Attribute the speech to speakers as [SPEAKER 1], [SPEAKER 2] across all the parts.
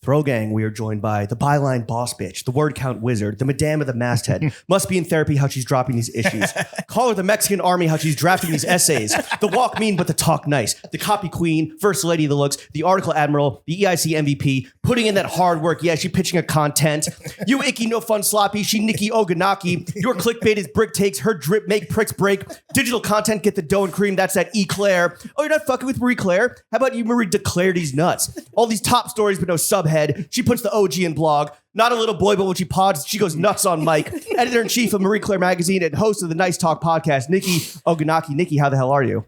[SPEAKER 1] Throw gang, we are joined by the byline boss bitch, the word count wizard, the madame of the masthead, must be in therapy how she's dropping these issues. Call her the Mexican army how she's drafting these essays. The walk mean but the talk nice. The copy queen, first lady of the looks, the article admiral, the EIC MVP, putting in that hard work. Yeah, she pitching a content. You icky, no fun sloppy, she Nikki Ogunnaike. Your clickbait is brick takes, her drip make pricks break. Digital content, get the dough and cream, that's that Eclair. Oh, you're not fucking with Marie Claire? How about you Marie declare these nuts? All these top stories but no subhead. She puts the OG in blog. Not a little boy, but when she pods, she goes nuts on mic. Editor-in-chief of Marie Claire magazine and host of the Nice Talk podcast, Nikki Ogunnaike. Nikki, how the hell are you?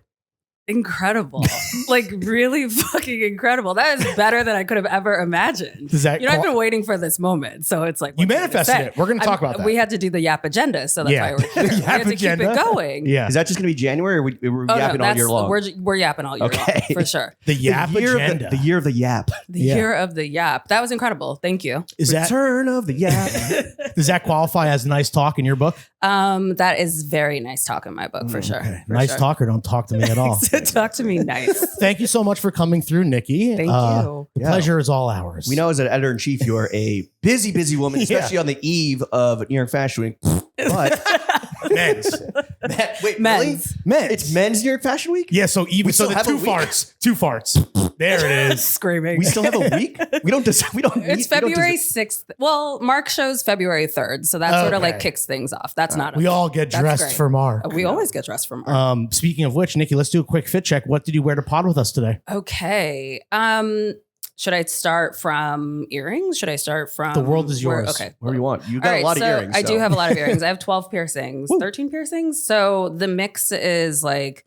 [SPEAKER 2] Incredible. Like really fucking incredible. That is better than I could have ever imagined. I've been waiting for this moment. So it's like,
[SPEAKER 3] you manifested it. We're going to talk about that.
[SPEAKER 2] We had to do the Yap agenda. So that's why we're here. We had to keep it going.
[SPEAKER 3] Yeah.
[SPEAKER 1] Is that just going to be January or we're yapping all year long?
[SPEAKER 2] We're yapping all year long, for sure.
[SPEAKER 3] The Yap agenda.
[SPEAKER 1] The year of the Yap.
[SPEAKER 2] The year of the Yap. That was incredible. Thank you.
[SPEAKER 1] Return of the Yap.
[SPEAKER 3] Does that qualify as nice talk in your book?
[SPEAKER 2] That is very nice talk in my book, for sure.
[SPEAKER 3] Okay. Nice talk or don't talk to me at all.
[SPEAKER 2] Talk to me nice.
[SPEAKER 3] Thank you so much for coming through, Nikki.
[SPEAKER 2] Thank you.
[SPEAKER 3] The pleasure is all ours.
[SPEAKER 1] We know as an editor-in-chief, you are a busy woman, especially on the eve of New York Fashion Week. But
[SPEAKER 3] men's.
[SPEAKER 1] Wait,
[SPEAKER 2] men's.
[SPEAKER 1] Really? Men's. It's men's New York Fashion Week?
[SPEAKER 3] Yeah, so even so the
[SPEAKER 1] have
[SPEAKER 3] two farts. There it is.
[SPEAKER 2] Screaming.
[SPEAKER 1] We still have a week? We don't
[SPEAKER 2] It's February 6th. Well, Mark shows February 3rd. So that sort of like kicks things off. That's not
[SPEAKER 3] we all get dressed for Mark.
[SPEAKER 2] We always get dressed for Mark.
[SPEAKER 3] Speaking of which, Nikki, let's do a quick fit check. What did you wear to pod with us today?
[SPEAKER 2] Okay. Should I start from earrings? Should I start from...
[SPEAKER 3] The world is yours.
[SPEAKER 2] Okay.
[SPEAKER 1] Where you want. You got a lot of earrings.
[SPEAKER 2] I do have a lot of earrings. I have 12 piercings, 13 piercings. So the mix is like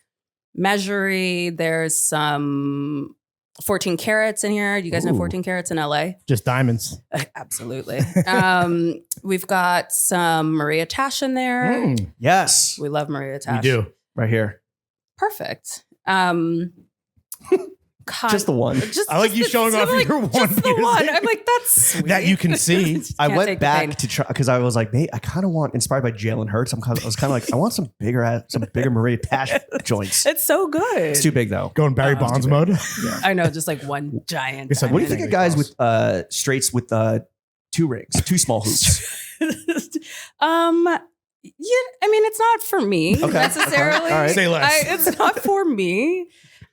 [SPEAKER 2] measury. There's some 14 carats in here. You guys know 14 carats in LA?
[SPEAKER 3] Just diamonds.
[SPEAKER 2] Absolutely. We've got some Maria Tash in there.
[SPEAKER 1] Yes.
[SPEAKER 2] We love Maria Tash.
[SPEAKER 3] We do.
[SPEAKER 1] Right here.
[SPEAKER 2] Perfect.
[SPEAKER 1] Just the one.
[SPEAKER 3] I like you showing off your one.
[SPEAKER 2] Just the one. I'm like, that's sweet.
[SPEAKER 3] That you can see.
[SPEAKER 1] I went back to try because I was like, mate, I kind of want, inspired by Jalen Hurts. I was kind of like, I want some bigger Maria Tash joints.
[SPEAKER 2] It's so good.
[SPEAKER 1] It's too big though.
[SPEAKER 3] Going Barry Bonds mode.
[SPEAKER 1] Yeah.
[SPEAKER 2] I know, just like one giant.
[SPEAKER 1] It's like, what do you think of guys with straights with 2 rings, 2 small hoops?
[SPEAKER 2] Yeah, I mean, it's not for me necessarily.
[SPEAKER 1] Okay. All right.
[SPEAKER 3] Say less.
[SPEAKER 2] It's not for me.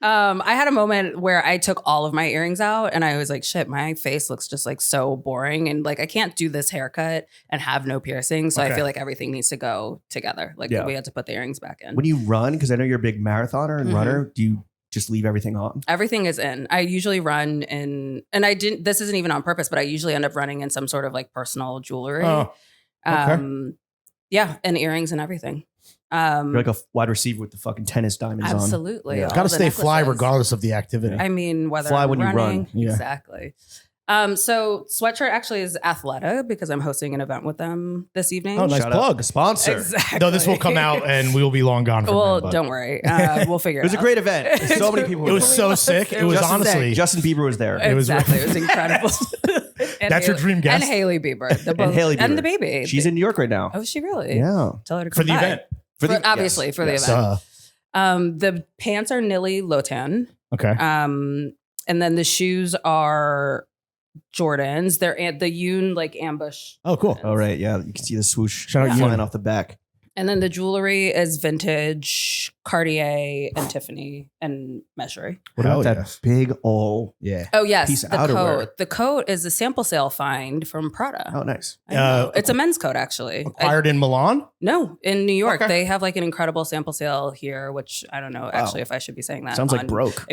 [SPEAKER 2] I had a moment where I took all of my earrings out and I was like, shit, my face looks just like so boring. And like, I can't do this haircut and have no piercings. So I feel like everything needs to go together. Like we had to put the earrings back in.
[SPEAKER 1] When you run, because I know you're a big marathoner and runner, do you just leave everything on?
[SPEAKER 2] Everything is in. I usually run in, and this isn't even on purpose, but I usually end up running in some sort of like personal jewelry.
[SPEAKER 3] Oh, okay.
[SPEAKER 2] Yeah, and earrings and everything.
[SPEAKER 1] You're like a wide receiver with the fucking tennis diamonds on.
[SPEAKER 2] Absolutely.
[SPEAKER 1] Yeah.
[SPEAKER 3] Got to stay fly regardless of the activity.
[SPEAKER 2] I mean, whether
[SPEAKER 1] fly
[SPEAKER 2] I'm
[SPEAKER 1] when
[SPEAKER 2] running,
[SPEAKER 1] you run.
[SPEAKER 3] Yeah.
[SPEAKER 2] Exactly. So sweatshirt actually is Athleta because I'm hosting an event with them this evening.
[SPEAKER 3] Oh, nice
[SPEAKER 1] Shout
[SPEAKER 3] plug.
[SPEAKER 1] out. Sponsor.
[SPEAKER 2] Exactly.
[SPEAKER 3] Though this will come out and we will be long gone from
[SPEAKER 2] Well,
[SPEAKER 3] then,
[SPEAKER 2] don't worry. We'll figure it out.
[SPEAKER 1] It was a great event. So many people.
[SPEAKER 3] It was so sick. It was honestly.
[SPEAKER 1] Justin Bieber was there.
[SPEAKER 3] It was
[SPEAKER 2] Exactly. It was incredible.
[SPEAKER 3] That's your dream guest?
[SPEAKER 2] And Haley Bieber.
[SPEAKER 1] And Haley Bieber.
[SPEAKER 2] And the baby.
[SPEAKER 1] She's in New York right now.
[SPEAKER 2] Oh, is she really?
[SPEAKER 1] Yeah.
[SPEAKER 2] Tell her to come
[SPEAKER 3] For the
[SPEAKER 2] by.
[SPEAKER 3] event.
[SPEAKER 2] Obviously, for the event. The pants are Nilly Lotan.
[SPEAKER 3] Okay.
[SPEAKER 2] And then the shoes are Jordans. They're the Yoon like ambush.
[SPEAKER 3] Oh, cool.
[SPEAKER 1] Oh, right. Yeah. You can see the swoosh
[SPEAKER 3] Shout out
[SPEAKER 1] flying
[SPEAKER 3] Yoon.
[SPEAKER 1] off the back.
[SPEAKER 2] And then the jewelry is vintage Cartier and Tiffany and measury.
[SPEAKER 1] What about that big old
[SPEAKER 2] Oh, yes.
[SPEAKER 1] piece of
[SPEAKER 2] The
[SPEAKER 1] outerwear?
[SPEAKER 2] coat. The coat is a sample sale find from Prada.
[SPEAKER 1] Oh, nice.
[SPEAKER 2] I know. It's a men's coat, actually.
[SPEAKER 3] Acquired in Milan?
[SPEAKER 2] No, in New York.
[SPEAKER 3] Okay.
[SPEAKER 2] They have like an incredible sample sale here, which I don't know actually if I should be saying that.
[SPEAKER 1] Sounds like broke.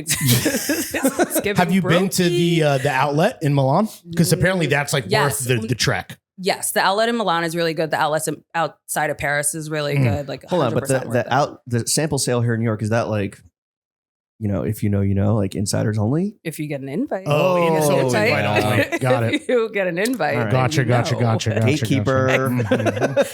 [SPEAKER 2] Have
[SPEAKER 3] you been to the outlet in Milan? Because apparently that's like worth the trek.
[SPEAKER 2] Yes, the outlet in Milan is really good. The outlet outside of Paris is really good. Like,
[SPEAKER 1] hold on, but the sample sale here in New York, is that like, if you know, like insiders only?
[SPEAKER 2] If you get an invite.
[SPEAKER 3] Invite only. Got it.
[SPEAKER 2] If you get an invite.
[SPEAKER 1] Right.
[SPEAKER 3] Gotcha.
[SPEAKER 1] Gatekeeper.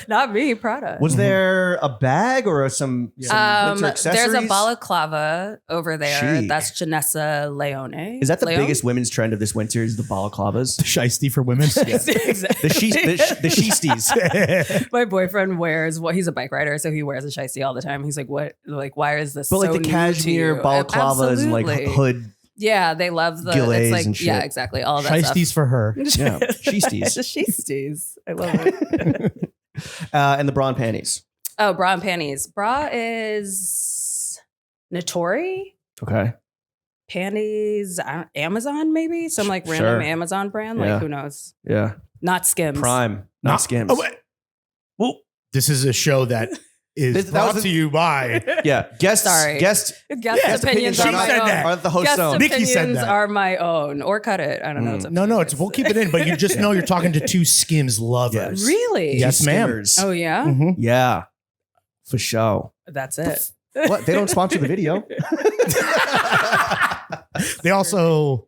[SPEAKER 2] Not me, Prada.
[SPEAKER 1] Was there a bag or some winter accessories?
[SPEAKER 2] There's a balaclava over there.
[SPEAKER 1] Chic.
[SPEAKER 2] That's Janessa Leone.
[SPEAKER 1] Is that the biggest women's trend of this winter? Is the balaclavas?
[SPEAKER 3] The shiesty for women.
[SPEAKER 2] Exactly.
[SPEAKER 1] The sheesties.
[SPEAKER 2] My boyfriend wears he's a bike rider, so he wears a shiesty all the time. He's like, what? Like, why is this?
[SPEAKER 1] But
[SPEAKER 2] so
[SPEAKER 1] like the
[SPEAKER 2] new
[SPEAKER 1] cashmere
[SPEAKER 2] to you?
[SPEAKER 1] balaclavas and like
[SPEAKER 2] Absolutely.
[SPEAKER 1] hood
[SPEAKER 2] Yeah, they love the
[SPEAKER 1] Gillets
[SPEAKER 2] it's like
[SPEAKER 1] and shit.
[SPEAKER 2] yeah, exactly. All of that stuff.
[SPEAKER 3] Shiesties for her.
[SPEAKER 1] Yeah, sheesties.
[SPEAKER 2] Sheesties. I love it.
[SPEAKER 1] And the bra and panties.
[SPEAKER 2] Oh, bra and panties. Bra is Natori.
[SPEAKER 1] Okay.
[SPEAKER 2] Panties, Amazon maybe? Some like random Amazon brand. Like who knows?
[SPEAKER 1] Yeah.
[SPEAKER 2] Not Skims.
[SPEAKER 1] Prime. Not Skims.
[SPEAKER 3] Oh, wait. Well, this is a show that is brought to you by.
[SPEAKER 1] Yeah. Guest
[SPEAKER 2] Guest opinions
[SPEAKER 3] She
[SPEAKER 2] are my
[SPEAKER 3] said
[SPEAKER 2] own.
[SPEAKER 3] that.
[SPEAKER 1] Are the host
[SPEAKER 2] Guest
[SPEAKER 1] own.
[SPEAKER 3] Nikki said
[SPEAKER 2] opinions
[SPEAKER 3] that.
[SPEAKER 2] are my own. Or cut it. I don't know. It's up to you
[SPEAKER 3] No,
[SPEAKER 2] guys.
[SPEAKER 3] we'll keep it in, but you just know you're talking to two Skims lovers.
[SPEAKER 2] Really?
[SPEAKER 3] Yes, ma'am.
[SPEAKER 1] Skimmers.
[SPEAKER 2] Oh yeah?
[SPEAKER 3] Mhm.
[SPEAKER 1] Yeah. For sure.
[SPEAKER 2] That's it.
[SPEAKER 1] What? They don't sponsor the video.
[SPEAKER 3] They also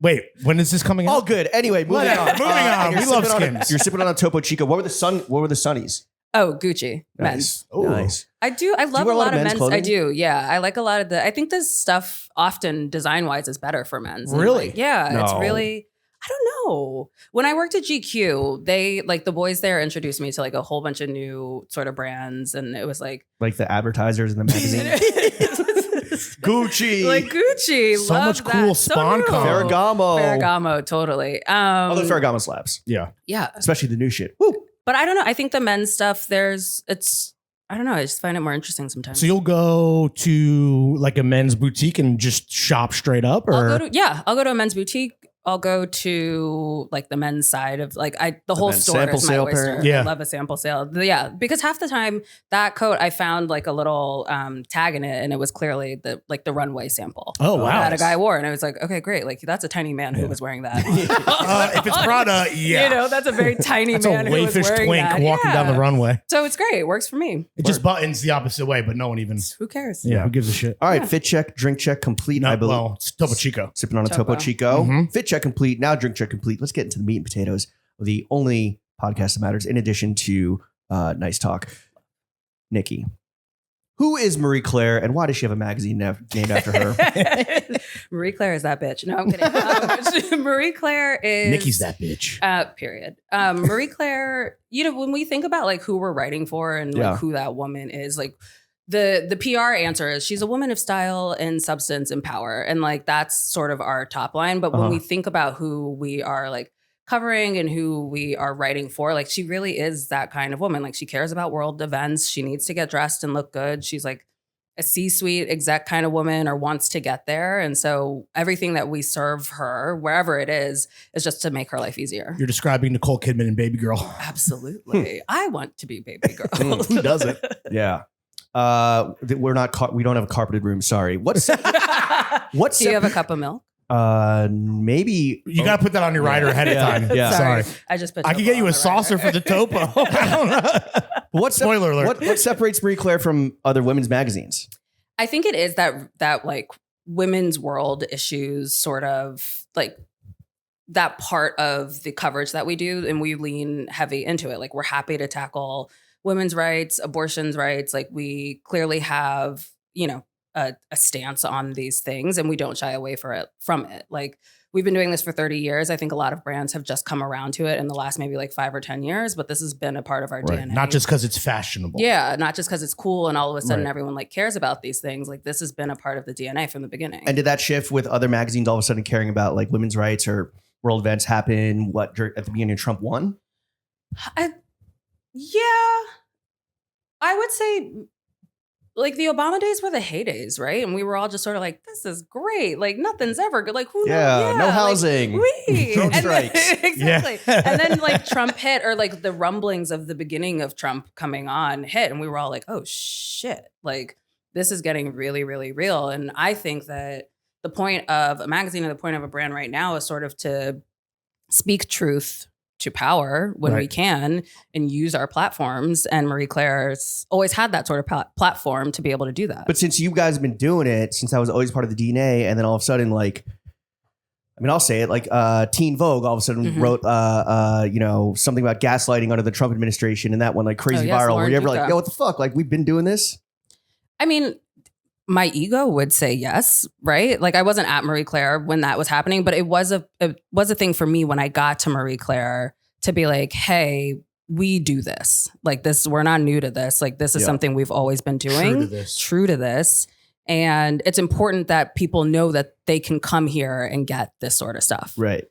[SPEAKER 3] wait. When is this coming out?
[SPEAKER 1] All good. Anyway, moving on.
[SPEAKER 3] Moving on.
[SPEAKER 1] You're
[SPEAKER 3] We love
[SPEAKER 1] sipping on
[SPEAKER 3] Skims.
[SPEAKER 1] You're sipping on a Topo Chico. What were the Sunnies?
[SPEAKER 2] Oh, Gucci. Men's.
[SPEAKER 1] Nice. Nice.
[SPEAKER 2] I love
[SPEAKER 1] wear
[SPEAKER 2] a lot of men's.
[SPEAKER 1] clothing?
[SPEAKER 2] I do. Yeah. I like a lot of I think this stuff often design wise is better for men's. And,
[SPEAKER 3] Really?
[SPEAKER 2] like, yeah.
[SPEAKER 1] No.
[SPEAKER 2] It's really, I don't know. When I worked at GQ, they like the boys there introduced me to like a whole bunch of new sort of brands. And it was like
[SPEAKER 1] The advertisers in the magazine. Gucci.
[SPEAKER 2] like Gucci.
[SPEAKER 3] So
[SPEAKER 2] love
[SPEAKER 3] much
[SPEAKER 2] that.
[SPEAKER 3] cool
[SPEAKER 2] So
[SPEAKER 3] spawn
[SPEAKER 2] new.
[SPEAKER 3] color.
[SPEAKER 1] Ferragamo.
[SPEAKER 2] Totally.
[SPEAKER 1] Although Ferragamo slaps.
[SPEAKER 3] Yeah.
[SPEAKER 2] Yeah.
[SPEAKER 1] Especially the new shit. Woo.
[SPEAKER 2] But I don't know. I think the men's stuff, I don't know. I just find it more interesting sometimes.
[SPEAKER 3] So you'll go to like a men's boutique and just shop straight up, or
[SPEAKER 2] I'll go to a men's boutique. I'll go to like the men's side of like the whole
[SPEAKER 1] men's
[SPEAKER 2] store
[SPEAKER 1] sample
[SPEAKER 2] is my
[SPEAKER 1] sale
[SPEAKER 2] oyster.
[SPEAKER 1] parent.
[SPEAKER 3] Yeah.
[SPEAKER 2] I love a sample sale. Yeah, because half the time that coat I found like a little tag in it, and it was clearly the runway sample.
[SPEAKER 3] Oh, wow.
[SPEAKER 2] That a guy wore, and I was like, okay, great. Like that's a tiny man who was wearing that.
[SPEAKER 3] if it's Prada, yeah,
[SPEAKER 2] that's a very tiny
[SPEAKER 3] that's
[SPEAKER 2] man
[SPEAKER 3] a
[SPEAKER 2] who was
[SPEAKER 3] wayfish
[SPEAKER 2] wearing
[SPEAKER 3] twink
[SPEAKER 2] that.
[SPEAKER 3] walking down the runway.
[SPEAKER 2] So it's great. It works for me.
[SPEAKER 3] It just buttons the opposite way, but no one even.
[SPEAKER 2] Who cares?
[SPEAKER 3] Yeah, who gives a shit?
[SPEAKER 1] All right. Fit check, drink check complete. I believe.
[SPEAKER 3] Well, it's Topo Chico.
[SPEAKER 1] Sipping on a Topo
[SPEAKER 2] Topo.
[SPEAKER 1] Chico.
[SPEAKER 3] Mhm.
[SPEAKER 1] Fit check complete. Now drink check complete. Let's get into the meat and potatoes of the only podcast that matters in addition to nice talk. Nikki, who is Marie Claire and why does she have a magazine named after her?
[SPEAKER 2] Marie Claire is that bitch. No, I'm kidding. Marie Claire is
[SPEAKER 3] Nikki's that bitch.
[SPEAKER 2] Period. Marie Claire, when we think about like who we're writing for and like who that woman is, like the PR answer is she's a woman of style and substance and power. And like that's sort of our top line. But when we think about who we are like covering and who we are writing for, like she really is that kind of woman. Like she cares about world events. She needs to get dressed and look good. She's like a C-suite exec kind of woman or wants to get there. And so everything that we serve her, wherever it is just to make her life easier.
[SPEAKER 3] You're describing Nicole Kidman and Baby Girl.
[SPEAKER 2] Absolutely. I want to be Baby Girl.
[SPEAKER 3] Who doesn't?
[SPEAKER 1] Yeah. We don't have a carpeted room. Sorry. What's
[SPEAKER 2] Do you have a cup of milk?
[SPEAKER 1] maybe
[SPEAKER 3] You got to put that on your rider ahead of time.
[SPEAKER 1] Yeah.
[SPEAKER 3] Sorry.
[SPEAKER 2] I just put
[SPEAKER 3] I could get you a saucer for the Topo. I don't know. Spoiler alert.
[SPEAKER 1] What separates Marie Claire from other women's magazines?
[SPEAKER 2] I think it is that like women's world issues sort of like that part of the coverage that we do, and we lean heavy into it. Like we're happy to tackle women's rights, abortion's rights. Like we clearly have, a stance on these things and we don't shy away from it. Like we've been doing this for 30 years. I think a lot of brands have just come around to it in the last maybe like 5 or 10 years, but this has been a part of our DNA.
[SPEAKER 3] Not just because it's fashionable.
[SPEAKER 2] Yeah, not just because it's cool and all of a sudden everyone like cares about these things. Like this has been a part of the DNA from the beginning.
[SPEAKER 1] And did that shift with other magazines all of a sudden caring about like women's rights or world events happen at the beginning of Trump won?
[SPEAKER 2] Yeah, I would say like the Obama days were the heydays, right? And we were all just sort of like, this is great. Like nothing's ever good. Like who knows?
[SPEAKER 1] Yeah, no
[SPEAKER 2] like,
[SPEAKER 1] housing.
[SPEAKER 2] And
[SPEAKER 1] Drone
[SPEAKER 2] then-
[SPEAKER 1] strikes.
[SPEAKER 2] exactly.
[SPEAKER 3] Yeah.
[SPEAKER 2] And then like Trump hit, or like the rumblings of the beginning of Trump coming on hit. And we were all like, oh shit. Like this is getting really, really real. And I think that the point of a magazine and the point of a brand right now is sort of to speak truth to power when we can and use our platforms. And Marie Claire's always had that sort of platform to be able to do that.
[SPEAKER 1] But since you guys have been doing it, since I was always part of the DNA, and then all of a sudden, like, I mean, I'll say it, like Teen Vogue all of a sudden wrote, something about gaslighting under the Trump administration, and that went like crazy viral.
[SPEAKER 2] Lauren
[SPEAKER 1] Were you ever
[SPEAKER 2] Duca.
[SPEAKER 1] like, yo, what the fuck? Like, we've been doing this?
[SPEAKER 2] I mean, my ego would say yes, right? Like I wasn't at Marie Claire when that was happening, but it was a thing for me when I got to Marie Claire to be like, hey, we do this. Like this, we're not new to this. Like this is something we've always been doing.
[SPEAKER 3] True to this.
[SPEAKER 2] True to this. And it's important that people know that they can come here and get this sort of stuff.
[SPEAKER 1] Right.